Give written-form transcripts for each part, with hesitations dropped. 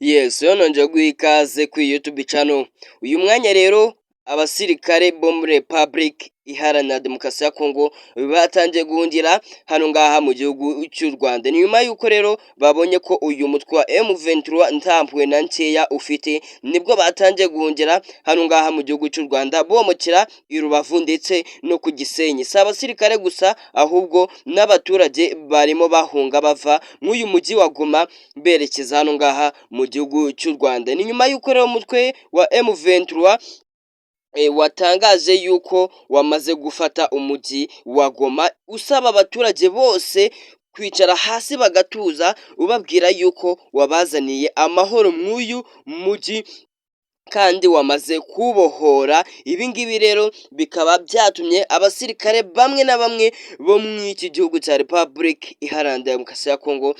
Yes, yo nonje guha ikaze kuri YouTube channel. Uyu mwanya rero abasirikare bo muri Republic Iharanira Demokarasi ya Kongo batangiye guhungira hano ngaha mu gihugu cy'u Rwanda. Ni nyuma yuko rero babonye ko uyu mutwe wa M23 ntampuwe na nkeya ufite, nibwo batangiye guhungira hano ngaha mu gihugu cy'u Rwanda bomokera i Rubavu ndetse no ku Gisenyi. Si abasirikare gusa ahubwo n'abaturage barimo bahunga bava mw'uyu mujyi wa Goma berekeza hano ngaha mu gihugu cy'u Rwanda. Ni nyuma yuko rero umutwe wa M23 watangaje yuko wamaze gufata umujyi wa Goma, usaba abaturage bose kwicara hasi bagatuza, ubabwira yuko wabazaniye amahoro mw'uyu mujyi kandi wamaze kubohora. Ibi ngibi rero bikaba byatumye abasirikare bamwe na bamwe bo mw'iki gihugu cya Republic Iharanira Demokarasi ya Kongo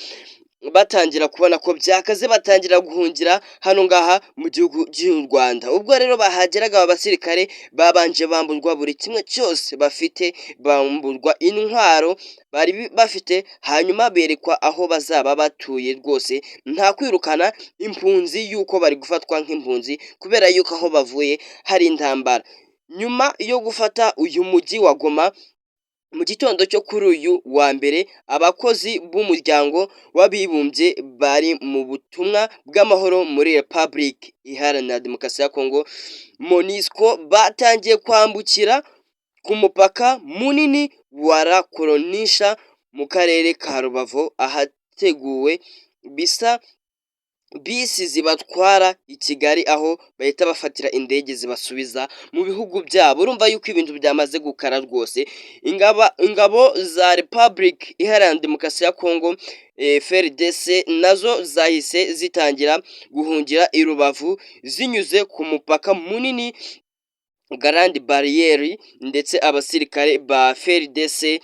batangira kubona ko byakaze, batangira guhungira hano ngaha mu gihugu cy'u Rwanda. Ubwo rero bahageraga aba basirikare babanje bamburwa buri kimwe cyose bafite, bamburwa intwaro bari bafite, hanyuma berekwa aho bazaba batuye. Rwose nta kwirukana impunzi yuko bari gufatwa nk'impunzi kubera yuko aho bavuye hari intambara. Nyuma yo gufata uyu mujyi wa Goma mu gitondo cyo kuri uyu wa mbere, abakozi b'umuryango w'abibumbye bari mu butumwa bw'amahoro muri Republic Iharanira Demokarasi ya Kongo MONUSCO batangiye kwambukira ku mupaka munini wa Rakoronisha mu karere ka Rubavu, ahateguwe bisi zibatwara i Kigali, aho bahita bafatira indege zibasubiza mu bihugu byabo. Urumva yuko ibintu byamaze gukara rwose. Ingabo za Republic Iharanira Demokarasi ya Kongo FARDC nazo zahise zitangira guhungira i Rubavu zinyuze ku mupaka munini Grande Barriere, ndetse abasirikare ba FARDC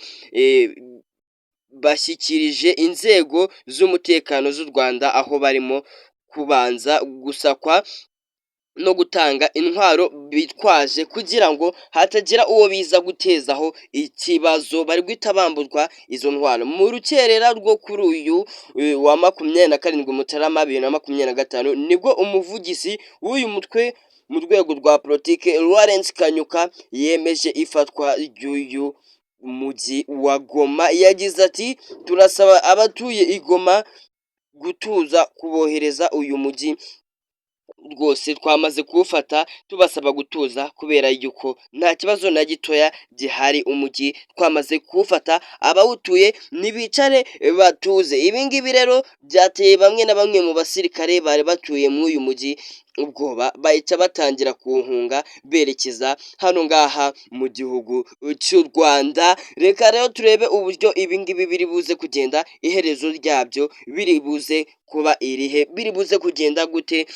bashyikirije inzego z'umutekano z'u Rwanda, aho barimo kubanza gusakwa no gutanga intwaro bitwaje kugira ngo hatagira uwo biza gutezaho ikibazo. Bari guhita bamburwa izo ntwaro mu rukerera rwo kuri uyu wa 27 Mutarama 2025, nibwo umuvugizi w'uyu mutwe mu rwego rwa politike Lawrence Kanyuka yemeje ifatwa ry'uyu umujyi wa Goma. Yagize ati turasaba abatuye i Goma gutuza, kubohereza uyu mujyi rwose twamaze kuwufata, tubasaba gutuza kubera yuko nta kibazo na gitoya gihari, umujyi twamaze kuwufata, abawutuye nibicare batuze. Ibi ngibi rero byateye bamwe na bamwe mu basirikare bari batuye muri uyu mujyi ubwoba, bahita batangira kuwuhunga berekeza hano ngaha mu gihugu cy'u Rwanda. Reka rero turebe uburyo ibi ngibi biri buze kugenda, iherezo ryabyo biri buze kuba irihe, biri buze kugenda gute.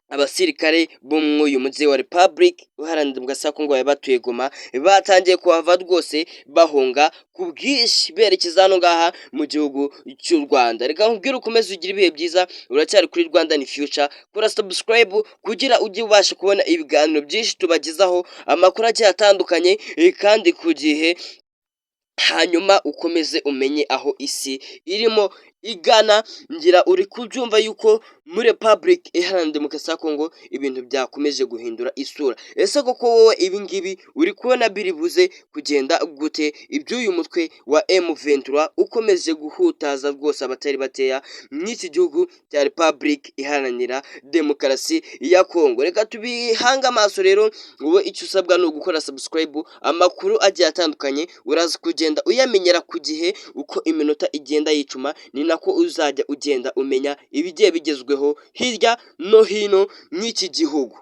Abasirikare bo mw'uyu mujyi wa Republic Iharanira Demokarasi ya Kongo batuye Goma batangiye kuhava rwose, bahunga ku bwinshi berekeza hano ngaha mu gihugu cy'u Rwanda. Reka nkubwire ukomeze ugira ibihe byiza, uracyari kuri Rwanda ni Future. Kora subscribe kugira ujye ubasha kubona ibiganiro byinshi tubagezaho, amakuru agiye atandukanye kandi ku gihe, hanyuma ukomeze umenye aho isi irimo igana. Ngira uri kubyumva yuko muri Republic Iharanira Demokarasi ya Kongo ibintu byakomeje guhindura isura. Ese koko wowe ibi ngibi uri kubona biri buze kugenda gute? Iby'uyu mutwe wa M23 ukomeje guhutaza rwose abatari bateya mw'iki gihugu cya Republic Iharanira Demokarasi ya Kongo. Reka tubihanga amaso rero, wowe icyo usabwa ni ugukora subscribe. Amakuru agiye atandukanye uraza kugenda uyamenyera ku gihe, uko iminota igenda yicuma ni nako uzajya ugenda umenya ibigiye bigezweho hirya no hino mw'iki gihugu.